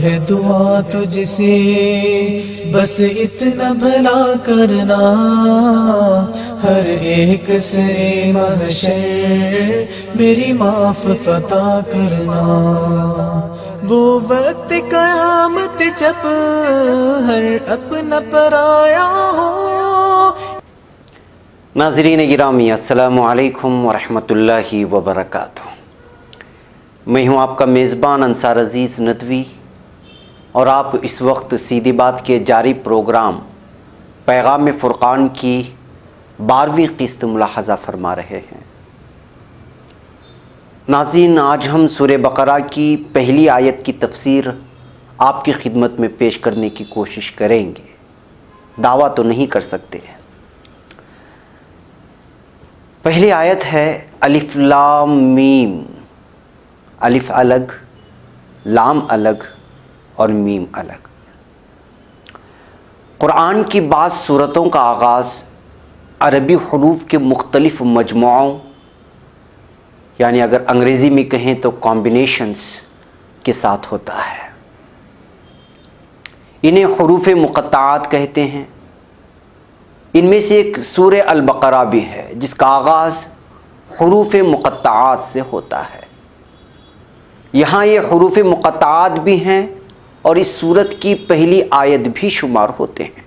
ہے دعا تجھ سے بس اتنا بھلا کرنا، ہر ایک سے محشر میری معاف عطا کرنا، وہ وقت قیامت جب ہر اپنا پرایا ہو۔ ناظرین گرامی، السلام علیکم ورحمۃ اللہ وبرکاتہ۔ میں ہوں آپ کا میزبان انصار عزیز ندوی، اور آپ اس وقت سیدھی بات کے جاری پروگرام پیغام فرقان کی 12ویں قسط ملاحظہ فرما رہے ہیں۔ ناظرین، آج ہم سورہ بقرہ کی پہلی آیت کی تفسیر آپ کی خدمت میں پیش کرنے کی کوشش کریں گے، دعویٰ تو نہیں کر سکتے۔ پہلی آیت ہے الف لام میم، الف الگ، لام الگ اور میم الگ۔ قرآن کی بعض سورتوں کا آغاز عربی حروف کے مختلف مجموعوں، یعنی اگر انگریزی میں کہیں تو کمبینیشنز کے ساتھ ہوتا ہے۔ انہیں حروف مقطعات کہتے ہیں۔ ان میں سے ایک سورہ البقرہ بھی ہے جس کا آغاز حروف مقطعات سے ہوتا ہے۔ یہاں یہ حروف مقطعات بھی ہیں اور اس سورت کی پہلی آیت بھی شمار ہوتے ہیں۔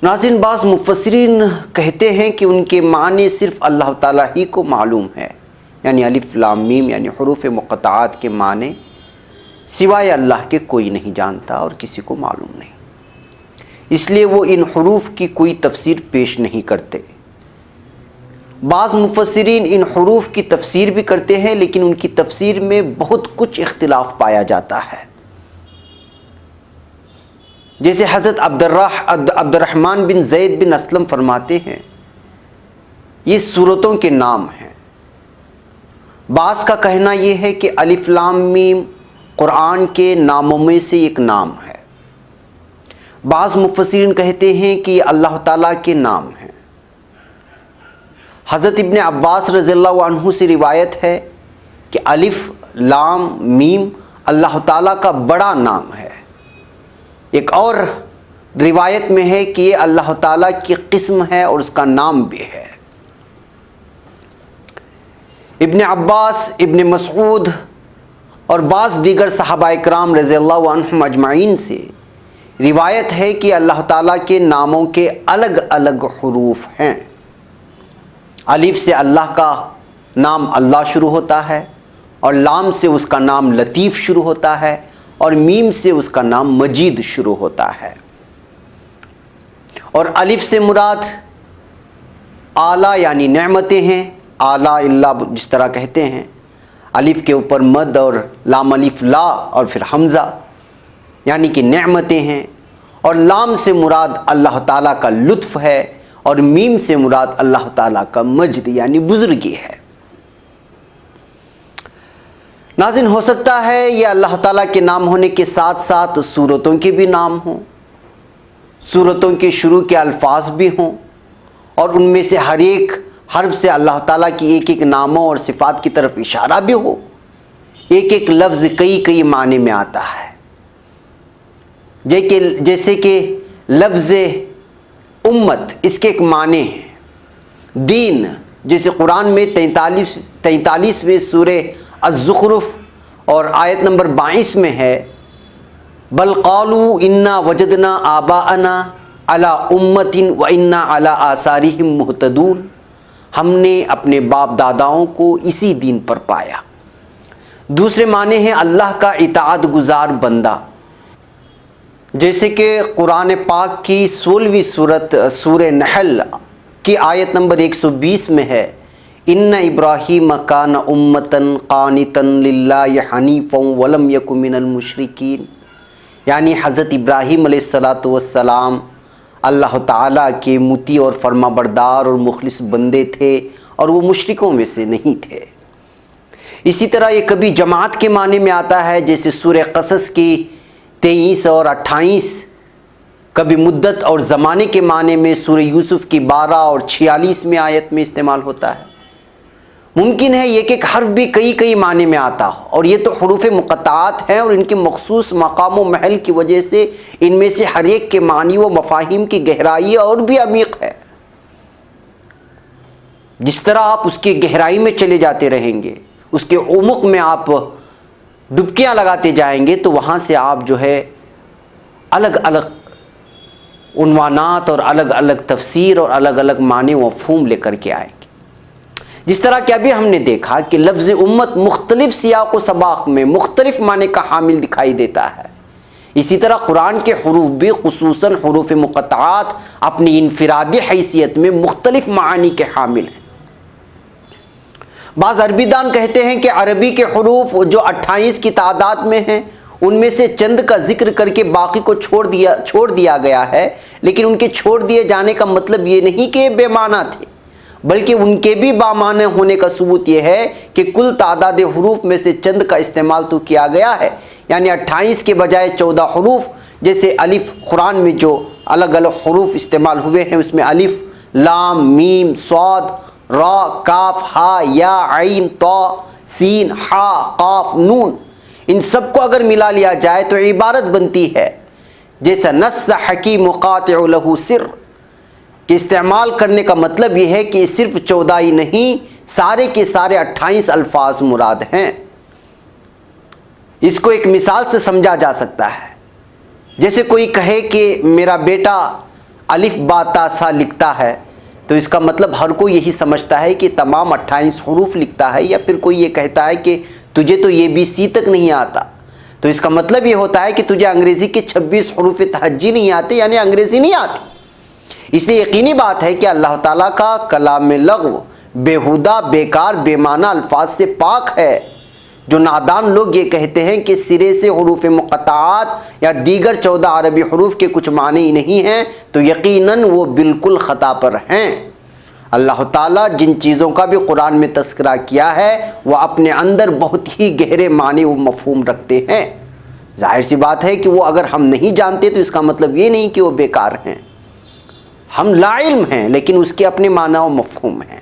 ناظرین، بعض مفسرین کہتے ہیں کہ ان کے معنی صرف اللہ تعالیٰ ہی کو معلوم ہے، یعنی الف لام میم یعنی حروف مقطعات کے معنی سوائے اللہ کے کوئی نہیں جانتا اور کسی کو معلوم نہیں، اس لیے وہ ان حروف کی کوئی تفسیر پیش نہیں کرتے۔ بعض مفسرین ان حروف کی تفسیر بھی کرتے ہیں، لیکن ان کی تفسیر میں بہت کچھ اختلاف پایا جاتا ہے۔ جیسے حضرت عبد الرحمن بن زید بن اسلم فرماتے ہیں یہ سورتوں کے نام ہیں۔ بعض کا کہنا یہ ہے کہ الف لام میم قرآن کے ناموں میں سے ایک نام ہے۔ بعض مفسرین کہتے ہیں کہ یہ اللہ تعالیٰ کے نام ہیں۔ حضرت ابن عباس رضی اللہ عنہ سے روایت ہے کہ الف لام میم اللہ تعالیٰ کا بڑا نام ہے۔ ایک اور روایت میں ہے کہ یہ اللہ تعالیٰ کی قسم ہے اور اس کا نام بھی ہے۔ ابن عباس، ابن مسعود اور بعض دیگر صحابہ کرام رضی اللہ عنہم اجمعین سے روایت ہے کہ اللہ تعالیٰ کے ناموں کے الگ الگ حروف ہیں۔ الف سے اللہ کا نام اللہ شروع ہوتا ہے، اور لام سے اس کا نام لطیف شروع ہوتا ہے، اور میم سے اس کا نام مجید شروع ہوتا ہے۔ اور الف سے مراد اعلیٰ یعنی نعمتیں ہیں، اعلیٰ اللہ جس طرح کہتے ہیں، الف کے اوپر مد اور لام الف لا اور پھر حمزہ یعنی کہ نعمتیں ہیں۔ اور لام سے مراد اللہ تعالیٰ کا لطف ہے، اور میم سے مراد اللہ تعالیٰ کا مجد یعنی بزرگی ہے۔ ناظرین، ہو سکتا ہے یہ اللہ تعالیٰ کے نام ہونے کے ساتھ ساتھ سورتوں کے بھی نام ہوں، سورتوں کے شروع کے الفاظ بھی ہوں، اور ان میں سے ہر ایک حرف سے اللہ تعالیٰ کی ایک ایک ناموں اور صفات کی طرف اشارہ بھی ہو۔ ایک ایک لفظ کئی معنی میں آتا ہے، جیسے کہ لفظ امت، اس کے ایک معنی ہیں۔ دین، جیسے قرآن میں 43ویں سورہ الزخرف اور آیت نمبر 22 میں ہے بل قالوا انا وجدنا آباءنا علی امت و انا علی آثارہم مہتدون، ہم نے اپنے باپ داداؤں کو اسی دین پر پایا۔ دوسرے معنی ہیں اللہ کا اطاعت گزار بندہ، جیسے کہ قرآن پاک کی 16ویں سورت سورہ نحل کی آیت نمبر 120 میں ہے ان ابراہیم کان امتا قانتا للہ حنیفا ولم یک من المشرکین، یعنی حضرت ابراہیم علیہ السلام اللہ تعالیٰ کے مطیع اور فرما بردار اور مخلص بندے تھے اور وہ مشرکوں میں سے نہیں تھے۔ اسی طرح یہ کبھی جماعت کے معنی میں آتا ہے، جیسے سورہ قصص کی 23 اور 28، کبھی مدت اور زمانے کے معنی میں سورہ یوسف کی 12 اور 46 میں آیت میں استعمال ہوتا ہے۔ ممکن ہے ایک ایک حرف بھی کئی کئی معنی میں آتا ہو، اور یہ تو حروف مقطعات ہیں اور ان کے مخصوص مقام و محل کی وجہ سے ان میں سے ہر ایک کے معنی و مفاہیم کی گہرائی اور بھی عمیق ہے۔ جس طرح آپ اس کی گہرائی میں چلے جاتے رہیں گے، اس کے عمق میں آپ ڈبکیاں لگاتے جائیں گے، تو وہاں سے آپ جو ہے الگ الگ عنوانات اور الگ الگ تفسیر اور الگ الگ معنی و مفہوم لے کر کے آئیں گے۔ جس طرح کہ ابھی ہم نے دیکھا کہ لفظ امت مختلف سیاق و سباق میں مختلف معنی کا حامل دکھائی دیتا ہے، اسی طرح قرآن کے حروف بھی خصوصاً حروف مقطعات اپنی انفرادی حیثیت میں مختلف معانی کے حامل ہیں۔ بعض عربی دان کہتے ہیں کہ عربی کے حروف جو 28 کی تعداد میں ہیں، ان میں سے چند کا ذکر کر کے باقی کو چھوڑ دیا گیا ہے، لیکن ان کے چھوڑ دیے جانے کا مطلب یہ نہیں کہ یہ بے معنی تھے، بلکہ ان کے بھی بامعنی ہونے کا ثبوت یہ ہے کہ کل تعداد حروف میں سے چند کا استعمال تو کیا گیا ہے، یعنی 28 کے بجائے 14 حروف، جیسے الف، قرآن میں جو الگ الگ حروف استعمال ہوئے ہیں اس میں الف، لام، میم، صاد، را، کاف، ہا، یا، عین، طا، سین، ہا، قاف، نون، ان سب کو اگر ملا لیا جائے تو عبارت بنتی ہے جیسا نص حکیم قاطع لہ سر، کہ استعمال کرنے کا مطلب یہ ہے کہ صرف 14 ہی نہیں، سارے کے سارے 28 الفاظ مراد ہیں۔ اس کو ایک مثال سے سمجھا جا سکتا ہے، جیسے کوئی کہے کہ میرا بیٹا الف با تا سا لکھتا ہے، تو اس کا مطلب ہر کوئی یہی سمجھتا ہے کہ تمام 28 حروف لکھتا ہے، یا پھر کوئی یہ کہتا ہے کہ تجھے تو یہ بھی سی تک نہیں آتا، تو اس کا مطلب یہ ہوتا ہے کہ تجھے انگریزی کے 26 حروف تہجی نہیں آتے، یعنی انگریزی نہیں آتی۔ اس لیے یقینی بات ہے کہ اللہ تعالیٰ کا کلام لغو بیہودہ، بیکار، بے معنی الفاظ سے پاک ہے۔ جو نادان لوگ یہ کہتے ہیں کہ سرے سے حروف مقطعات یا دیگر 14 عربی حروف کے کچھ معنی نہیں ہیں، تو یقیناً وہ بالکل خطا پر ہیں۔ اللہ تعالیٰ جن چیزوں کا بھی قرآن میں تذکرہ کیا ہے وہ اپنے اندر بہت ہی گہرے معنی و مفہوم رکھتے ہیں۔ ظاہر سی بات ہے کہ وہ اگر ہم نہیں جانتے تو اس کا مطلب یہ نہیں کہ وہ بیکار ہیں، ہم لا علم ہیں، لیکن اس کے اپنے معنی و مفہوم ہیں۔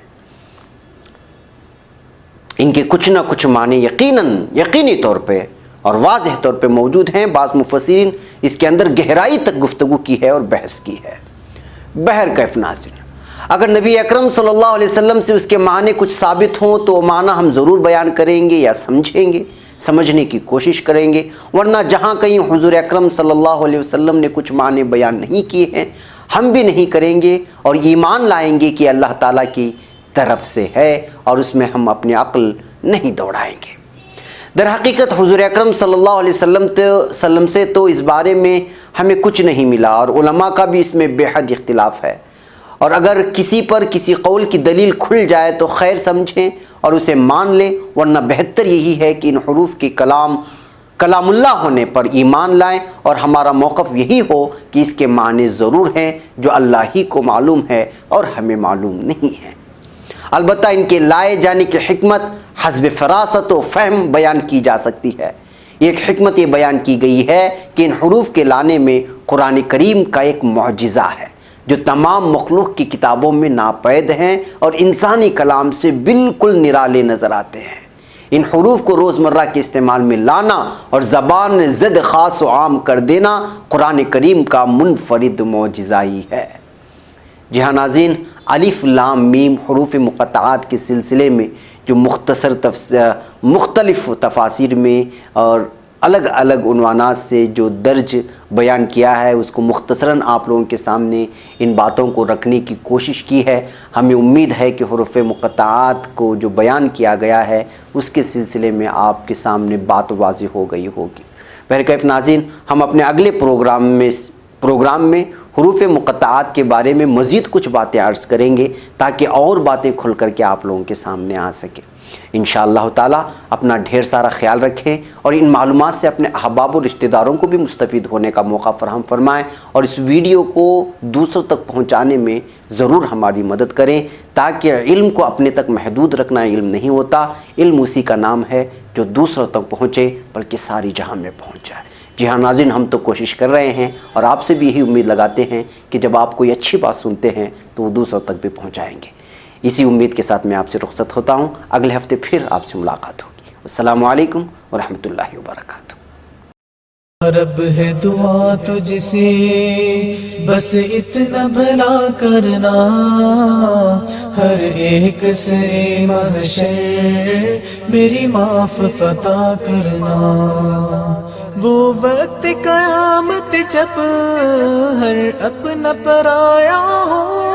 ان کے کچھ نہ کچھ معنی یقینی طور پہ اور واضح طور پہ موجود ہیں۔ بعض مفسرین اس کے اندر گہرائی تک گفتگو کی ہے اور بحث کی ہے۔ بہرکیف ناظرین، اگر نبی اکرم صلی اللہ علیہ وسلم سے اس کے معنی کچھ ثابت ہوں تو وہ معنی ہم ضرور بیان کریں گے یا سمجھیں گے، سمجھنے کی کوشش کریں گے، ورنہ جہاں کہیں حضور اکرم صلی اللہ علیہ وسلم نے کچھ معنی بیان نہیں کیے ہیں ہم بھی نہیں کریں گے، اور ایمان لائیں گے کہ اللہ تعالیٰ کی طرف سے ہے، اور اس میں ہم اپنی عقل نہیں دوڑائیں گے۔ در حقیقت حضور اکرم صلی اللہ علیہ وسلم سے تو اس بارے میں ہمیں کچھ نہیں ملا، اور علماء کا بھی اس میں بے حد اختلاف ہے، اور اگر کسی پر کسی قول کی دلیل کھل جائے تو خیر سمجھیں اور اسے مان لیں، ورنہ بہتر یہی ہے کہ ان حروف کی کلام اللہ ہونے پر ایمان لائیں، اور ہمارا موقف یہی ہو کہ اس کے معنی ضرور ہیں جو اللہ ہی کو معلوم ہے اور ہمیں معلوم نہیں ہے۔ البتہ ان کے لائے جانے کی حکمت حسب فراست و فہم بیان کی جا سکتی ہے۔ ایک حکمت یہ بیان کی گئی ہے کہ ان حروف کے لانے میں قرآن کریم کا ایک معجزہ ہے جو تمام مخلوق کی کتابوں میں ناپید ہیں اور انسانی کلام سے بالکل نرالے نظر آتے ہیں۔ ان حروف کو روزمرہ کے استعمال میں لانا اور زبان زد خاص و عام کر دینا قرآن کریم کا منفرد معجزہ ہی ہے۔ جی ہاں ناظرین، الف لام میم حروف مقطعات کے سلسلے میں جو مختلف تفاسیر میں اور الگ الگ عنوانات سے جو درج بیان کیا ہے، اس کو مختصراً آپ لوگوں کے سامنے ان باتوں کو رکھنے کی کوشش کی ہے۔ ہمیں امید ہے کہ حروف مقطعات کو جو بیان کیا گیا ہے اس کے سلسلے میں آپ کے سامنے بات واضح ہو گئی ہوگی۔ بہرکیف ناظرین، ہم اپنے اگلے پروگرام میں حروف مقطعات کے بارے میں مزید کچھ باتیں عرض کریں گے تاکہ اور باتیں کھل کر کے آپ لوگوں کے سامنے آ سکیں۔ انشاءاللہ تعالیٰ اپنا ڈھیر سارا خیال رکھیں اور ان معلومات سے اپنے احباب و رشتہ داروں کو بھی مستفید ہونے کا موقع فراہم فرمائیں، اور اس ویڈیو کو دوسروں تک پہنچانے میں ضرور ہماری مدد کریں، تاکہ علم کو اپنے تک محدود رکھنا علم نہیں ہوتا، علم اسی کا نام ہے جو دوسروں تک پہنچے بلکہ ساری جہاں میں پہنچ جائے۔ جی ہاں ناظرین، ہم تو کوشش کر رہے ہیں اور آپ سے بھی یہی امید لگاتے ہیں کہ جب آپ کوئی اچھی بات سنتے ہیں تو وہ دوسروں تک بھی پہنچائیں گے۔ اسی امید کے ساتھ میں آپ سے رخصت ہوتا ہوں. اگلے ہفتے پھر آپ سے ملاقات ہوگی. السلام علیکم ورحمۃ اللہ وبرکاتہ. رب ہے دعا تجھ سے بس اتنا بھلا کرنا، ہر ایک سے محشر میری معاف عطا کرنا. وہ وقت قیامت جب ہر اپنا پرایا ہو،